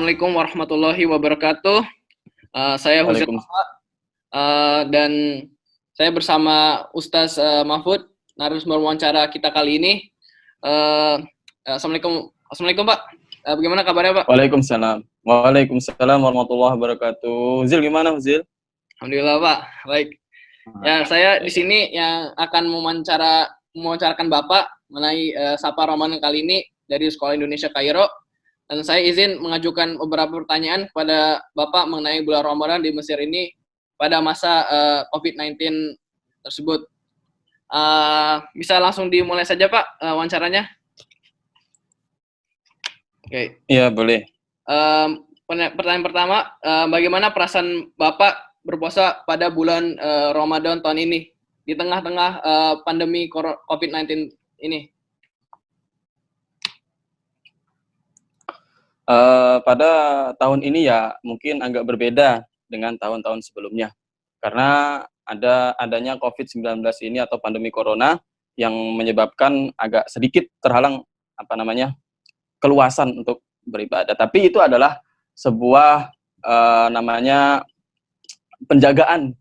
Assalamualaikum warahmatullahi wabarakatuh. Saya Huzil Waalaikumsalam. dan saya bersama Ustaz Mahfud, narasumber wawancara kita kali ini. Assalamualaikum Pak. Bagaimana kabarnya Pak? Waalaikumsalam. Waalaikumsalam warahmatullahi wabarakatuh. Zil gimana Zil? Alhamdulillah Pak. Baik. Ya, saya di sini yang akan mewawancarakan Bapak mengenai Sapa Ramadan kali ini dari Sekolah Indonesia Kairo. Dan saya izin mengajukan beberapa pertanyaan kepada Bapak mengenai bulan Ramadan di Mesir ini pada masa COVID-19 tersebut. Bisa langsung dimulai saja Pak wawancaranya? Oke. Iya, boleh. Pertanyaan pertama, bagaimana perasaan Bapak berpuasa pada bulan Ramadan tahun ini di tengah-tengah pandemi COVID-19 ini? Pada tahun ini ya mungkin agak berbeda dengan tahun-tahun sebelumnya. Karena adanya COVID-19 ini atau pandemi corona yang menyebabkan agak sedikit terhalang keluasan untuk beribadah. Tapi itu adalah sebuah penjagaan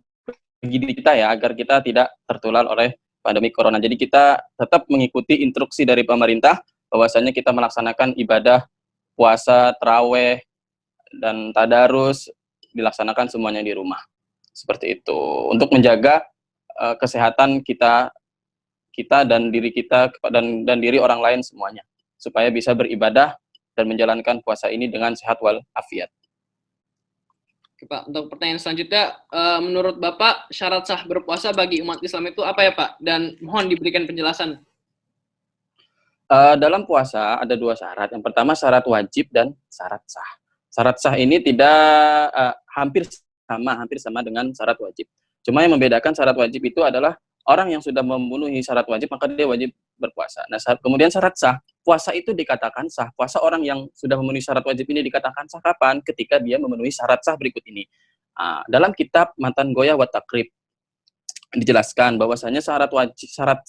bagi diri kita ya, agar kita tidak tertular oleh pandemi corona. Jadi kita tetap mengikuti instruksi dari pemerintah bahwasanya kita melaksanakan ibadah puasa, taraweh, dan tadarus dilaksanakan semuanya di rumah. Seperti itu. Untuk menjaga kesehatan kita dan diri kita dan diri orang lain semuanya, supaya bisa beribadah dan menjalankan puasa ini dengan sehat wal afiat. Oke, Pak, untuk pertanyaan selanjutnya, menurut Bapak syarat sah berpuasa bagi umat Islam itu apa ya Pak? Dan mohon diberikan penjelasan. Dalam puasa ada dua syarat. Yang pertama syarat wajib dan syarat sah. Syarat sah ini hampir sama dengan syarat wajib. Cuma yang membedakan syarat wajib itu adalah orang yang sudah memenuhi syarat wajib maka dia wajib berpuasa. Nah, kemudian syarat sah, puasa itu dikatakan sah. Puasa orang yang sudah memenuhi syarat wajib ini dikatakan sah kapan? Ketika dia memenuhi syarat sah berikut ini. Dalam kitab Matan Goyah wa Takrib dijelaskan bahwasanya syarat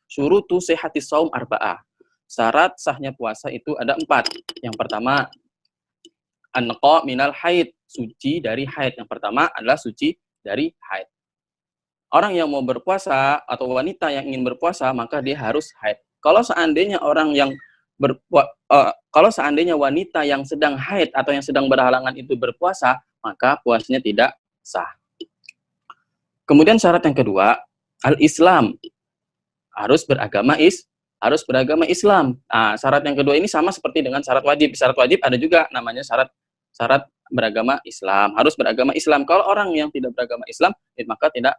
syurutu sihhatis shaum arba'ah. Syarat sahnya puasa itu ada 4. Yang pertama, an-naqa minal haid, suci dari haid. Yang pertama adalah suci dari haid. Orang yang mau berpuasa atau wanita yang ingin berpuasa maka dia harus haid. Kalau seandainya wanita yang sedang haid atau yang sedang berhalangan itu berpuasa, maka puasanya tidak sah. Kemudian syarat yang kedua, al-Islam, harus beragama Islam. Nah, syarat yang kedua ini sama seperti dengan syarat wajib. Syarat wajib ada juga namanya syarat beragama Islam. Harus beragama Islam. Kalau orang yang tidak beragama Islam, maka tidak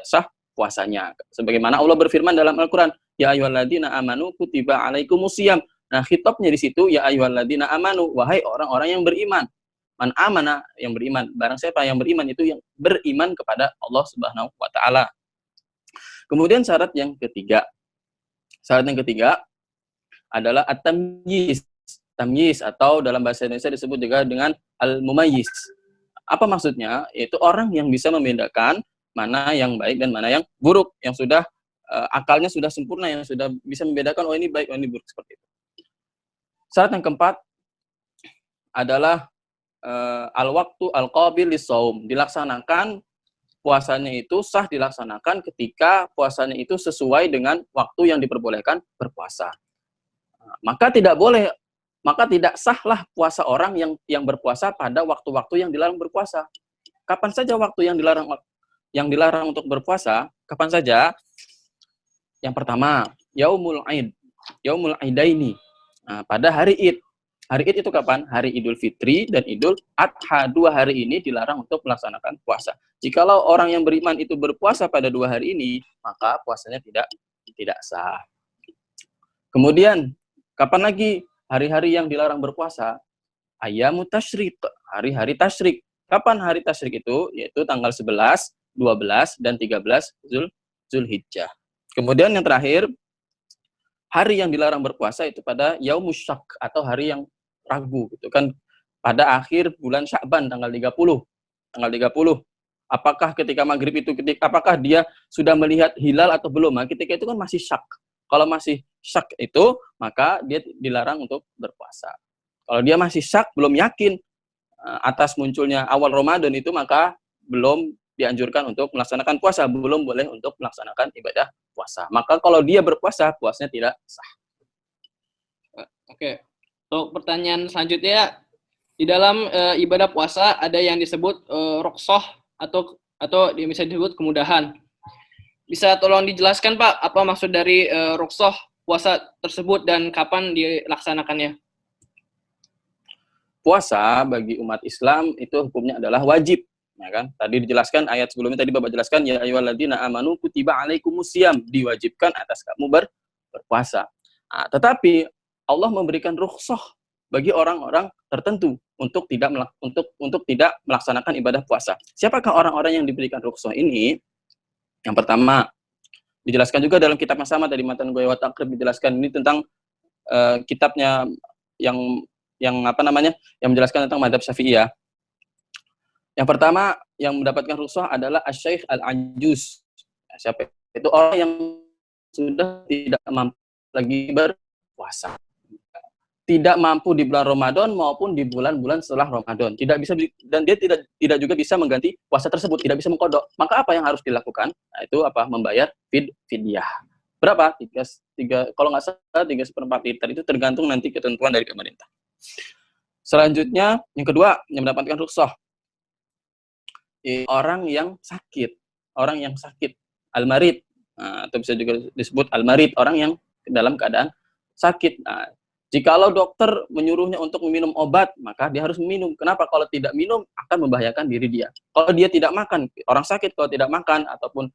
sah puasanya. Sebagaimana Allah berfirman dalam Al-Qur'an, ya ayyuhalladzina amanu kutiba alaikumusiyam. Nah, khitabnya di situ ya ayyuhalladzina amanu, wahai orang-orang yang beriman. Man amana, yang beriman. Barang siapa yang beriman itu yang beriman kepada Allah Subhanahu wa taala. Kemudian syarat yang ketiga adalah at-tamyiz. Tamyiz atau dalam bahasa Indonesia disebut juga dengan al-mumayyiz. Apa maksudnya? Yaitu orang yang bisa membedakan mana yang baik dan mana yang buruk, yang sudah akalnya sudah sempurna, yang sudah bisa membedakan oh ini baik, oh ini buruk, seperti itu. Syarat yang keempat adalah al-waqtu al-qabil lis-shaum. Dilaksanakan puasanya itu sah dilaksanakan ketika puasanya itu sesuai dengan waktu yang diperbolehkan berpuasa. Maka tidak sahlah puasa orang yang berpuasa pada waktu-waktu yang dilarang berpuasa. Kapan saja waktu yang dilarang untuk berpuasa? Kapan saja? Yang pertama, yaumul aidaini. Nah, pada hari Id. Hari Id itu kapan? Hari Idul Fitri dan Idul Adha. 2 hari ini dilarang untuk melaksanakan puasa. Jikalau orang yang beriman itu berpuasa pada 2 hari ini, maka puasanya tidak sah. Kemudian, kapan lagi hari-hari yang dilarang berpuasa? Ayyamut tasyrik, hari-hari tasyrik. Kapan hari tasyrik itu? Yaitu tanggal 11, 12, dan 13 Zulhijjah. Kemudian yang terakhir, hari yang dilarang berpuasa itu pada Yaumus Syak atau hari yang ragu gitu kan, pada akhir bulan Sya'ban tanggal 30. Apakah ketika maghrib itu apakah dia sudah melihat hilal atau belum? Nah, ketika itu kan masih syak. Kalau masih syak itu maka dia dilarang untuk berpuasa. Kalau dia masih syak, belum yakin atas munculnya awal Ramadan itu, maka belum dianjurkan untuk melaksanakan puasa, belum boleh untuk melaksanakan ibadah puasa. Maka kalau dia berpuasa, puasanya tidak sah. Oke. Untuk pertanyaan selanjutnya, di dalam ibadah puasa ada yang disebut rukhsah atau bisa disebut kemudahan. Bisa tolong dijelaskan Pak, apa maksud dari rukhsah puasa tersebut dan kapan dilaksanakannya? Puasa bagi umat Islam itu hukumnya adalah wajib, ya kan? Tadi dijelaskan ayat sebelumnya, tadi Bapak jelaskan, ya ayyuhalladzina amanu kutiba alaikumusiyam, diwajibkan atas kamu berpuasa. Nah, tetapi Allah memberikan rukhsah bagi orang-orang tertentu untuk tidak melaksanakan ibadah puasa. Siapakah orang-orang yang diberikan rukhsah ini? Yang pertama, dijelaskan juga dalam kitab yang sama tadi, Matan Ghaya wa Taqrib, dijelaskan ini tentang kitabnya yang menjelaskan tentang mazhab Syafi'iyah. Yang pertama yang mendapatkan rukhsah adalah Asy-Syaikh Al-Anjuz. Siapa itu? Orang yang sudah tidak mampu lagi berpuasa. Tidak mampu di bulan Ramadan maupun di bulan-bulan setelah Ramadan. Tidak bisa, dan dia tidak juga bisa mengganti puasa tersebut, tidak bisa mengqadha. Maka apa yang harus dilakukan? Nah, itu membayar fidyah. Berapa? Kalau nggak salah 3/4 liter, itu tergantung nanti ketentuan dari pemerintah. Selanjutnya, yang kedua yang mendapatkan rukhsah, orang yang sakit, al-marid, atau bisa juga disebut al-marid, orang yang dalam keadaan sakit. Nah, jikalau dokter menyuruhnya untuk meminum obat, maka dia harus meminum. Kenapa? Kalau tidak minum akan membahayakan diri dia. Kalau dia tidak makan, orang sakit kalau tidak makan ataupun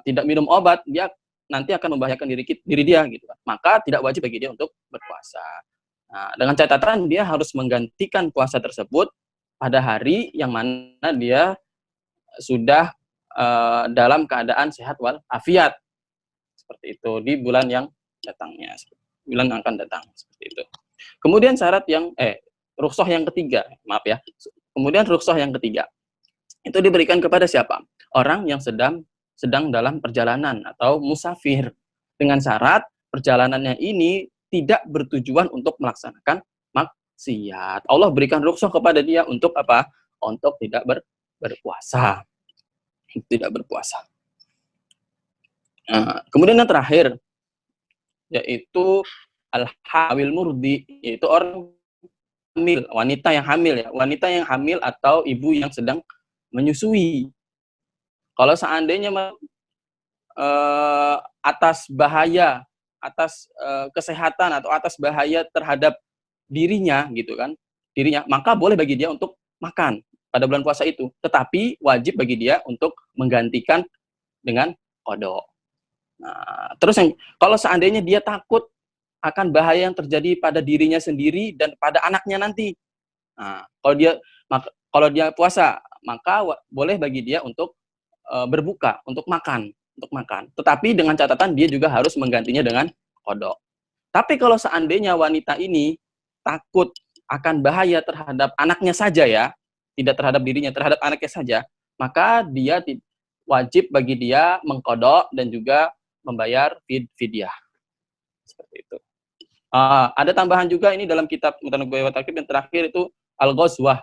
tidak minum obat, dia nanti akan membahayakan diri dia gitu. Maka tidak wajib bagi dia untuk berpuasa. Nah, dengan catatan dia harus menggantikan puasa tersebut pada hari yang mana dia sudah dalam keadaan sehat walafiat, seperti itu, di bulan yang datangnya, bulan yang akan datang, seperti itu. Kemudian rukhsah yang ketiga, kemudian rukhsah yang ketiga itu diberikan kepada siapa? Orang yang sedang dalam perjalanan atau musafir, dengan syarat perjalanannya ini tidak bertujuan untuk melaksanakan maksiat. Allah berikan rukhsah kepada dia untuk apa? Untuk tidak berpuasa. Tidak berpuasa. Nah, kemudian yang terakhir yaitu al-hamil murdi, yaitu orang hamil, wanita yang hamil atau ibu yang sedang menyusui. Kalau seandainya atas bahaya, atas kesehatan atau atas bahaya terhadap dirinya gitu kan, maka boleh bagi dia untuk makan pada bulan puasa itu, tetapi wajib bagi dia untuk menggantikan dengan qadha. Nah, terus kalau seandainya dia takut akan bahaya yang terjadi pada dirinya sendiri dan pada anaknya nanti, nah, kalau dia puasa, maka boleh bagi dia untuk berbuka, untuk makan. Tetapi dengan catatan dia juga harus menggantinya dengan qadha. Tapi kalau seandainya wanita ini takut akan bahaya terhadap anaknya saja ya, tidak terhadap dirinya, terhadap anaknya saja, maka dia wajib bagi dia mengqadha dan juga membayar fidyah. Seperti itu. Ada tambahan juga ini dalam kitab Matan Ghaya wa Taqrib yang terakhir itu al-ghazwah.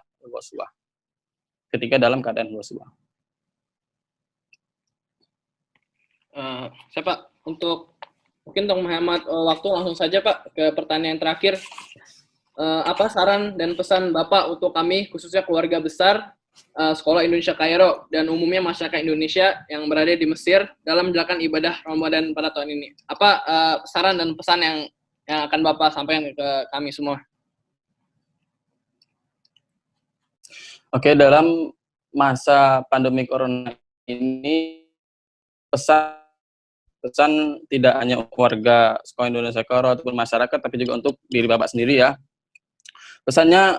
Ketika dalam keadaan ghazwah. Saya Pak, mungkin untuk menghemat waktu langsung saja Pak ke pertanyaan terakhir. Apa saran dan pesan Bapak untuk kami, khususnya keluarga besar Sekolah Indonesia Kairo dan umumnya masyarakat Indonesia yang berada di Mesir dalam menjalankan ibadah Ramadan pada tahun ini? Apa saran dan pesan yang akan Bapak sampaikan ke kami semua? Oke, dalam masa pandemi corona ini, pesan tidak hanya warga Sekolah Indonesia Kairo ataupun masyarakat, tapi juga untuk diri Bapak sendiri ya. Pesannya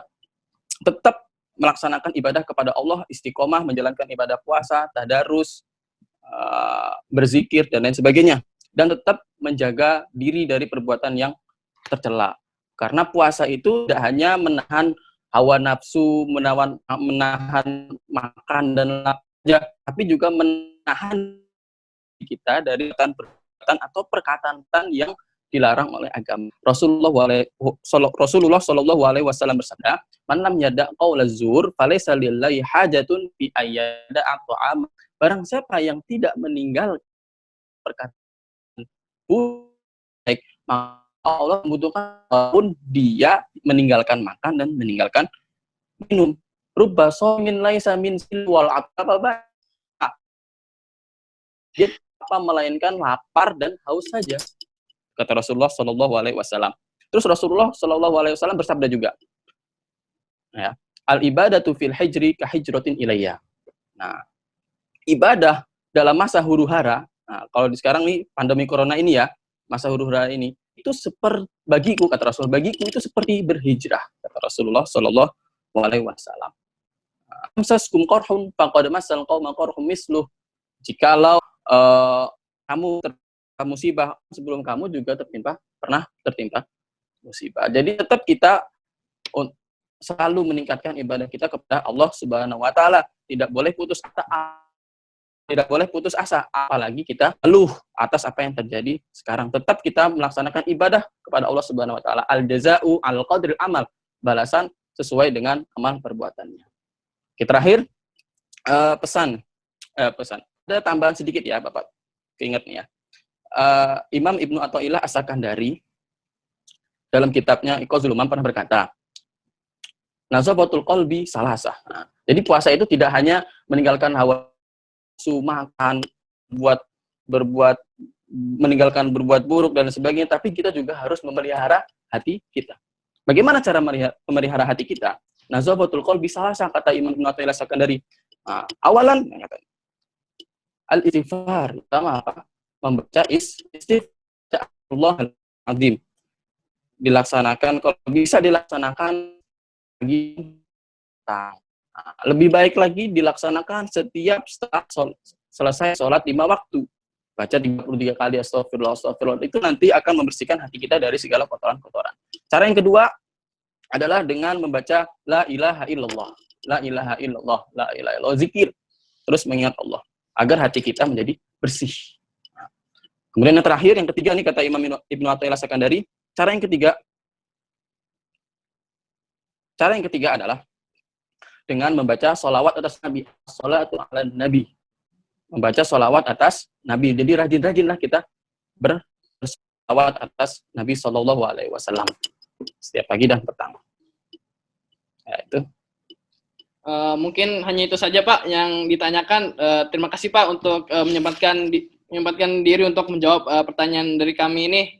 tetap melaksanakan ibadah kepada Allah, istiqomah menjalankan ibadah puasa, tadarus, berzikir dan lain sebagainya, dan tetap menjaga diri dari perbuatan yang tercela. Karena puasa itu tidak hanya menahan hawa nafsu, menahan makan dan saja, tapi juga menahan kita dari perbuatan atau perkataan yang dilarang oleh agama. Rasulullah Shallallahu Alaihi Wasallam bersabda, "Man lam yada' qaula zur, falaysa lillahi hajatun fi ayyada at'am." Barang siapa yang tidak meninggal perkataan baik, maka Allah membutuhkan pun dia meninggalkan makan dan meninggalkan minum. Rubba somin laisa min silwal apa dia apa melainkan lapar dan haus saja, kata Rasulullah Shallallahu Alaihi Wasallam. Terus Rasulullah Shallallahu Alaihi Wasallam bersabda juga, ya, al ibadatu fil hijri ka hijratin ilayya. Nah, ibadah dalam masa huru hara, nah, kalau di sekarang nih pandemi corona ini ya, masa huru hara ini itu bagiku, kata Rasul, bagiku itu seperti berhijrah, kata Rasulullah Shallallahu Alaihi Wasallam. Amsaskum qarhun faqad masal qauma qarhum misluh. Jikalau kamu tertimpa musibah, sebelum kamu juga pernah tertimpa musibah. Jadi tetap kita selalu meningkatkan ibadah kita kepada Allah Subhanahu wa taala. Tidak boleh putus asa, apalagi kita keluh atas apa yang terjadi sekarang. Tetap kita melaksanakan ibadah kepada Allah Subhanahu wa taala. Al jaza'u al qadril amal, balasan sesuai dengan amal perbuatannya. Terakhir, pesan. Ada tambahan sedikit ya, Bapak. Keinget nih ya. Imam Ibnu Athaillah As-Sakandari dalam kitabnya Iqazul Umam pernah berkata, nazabatul qalbi salasah. Nah, jadi puasa itu tidak hanya meninggalkan hawa nafsu, makan, meninggalkan berbuat buruk dan sebagainya, tapi kita juga harus memelihara hati kita. Bagaimana cara memelihara hati kita? Nazabatul qalbi salasah, kata Imam Ibnu Athaillah As-Sakandari. Nah, awalan al-istighfar, pertama apa? Membaca istighfar Allahul Azim. Dilaksanakan, kalau bisa dilaksanakan lebih baik lagi dilaksanakan setiap setelah selesai sholat 5 waktu. Baca 33 kali astagfirullah. Itu nanti akan membersihkan hati kita dari segala kotoran-kotoran. Cara yang kedua adalah dengan membaca la ilaha illallah. La ilaha illallah, la ilaha illallah, zikir. Terus mengingat Allah agar hati kita menjadi bersih. Kemudian yang terakhir, yang ketiga nih kata Imam Ibnu Athaillah As-Sakandari, cara yang ketiga adalah dengan membaca sholawat atas Nabi. Sholatu ala Nabi. Membaca sholawat atas Nabi. Jadi rajin-rajinlah kita bersolawat atas Nabi Shallallahu Alaihi Wasallam setiap pagi dan petang. Ya, itu. Mungkin hanya itu saja Pak yang ditanyakan. Terima kasih Pak untuk menyempatkan diri untuk menjawab pertanyaan dari kami ini.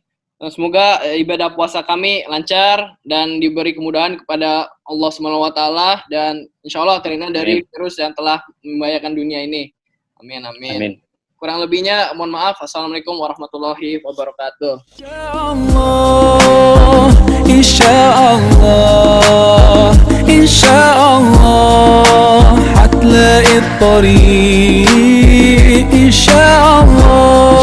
Semoga ibadah puasa kami lancar dan diberi kemudahan kepada Allah Subhanahu wa taala, dan insyaallah terhindar dari virus yang telah membahayakan dunia ini. Amin. Amin. Kurang lebihnya mohon maaf. Assalamualaikum warahmatullahi wabarakatuh. Insyaallah hatla'i الطريق إن شاء الله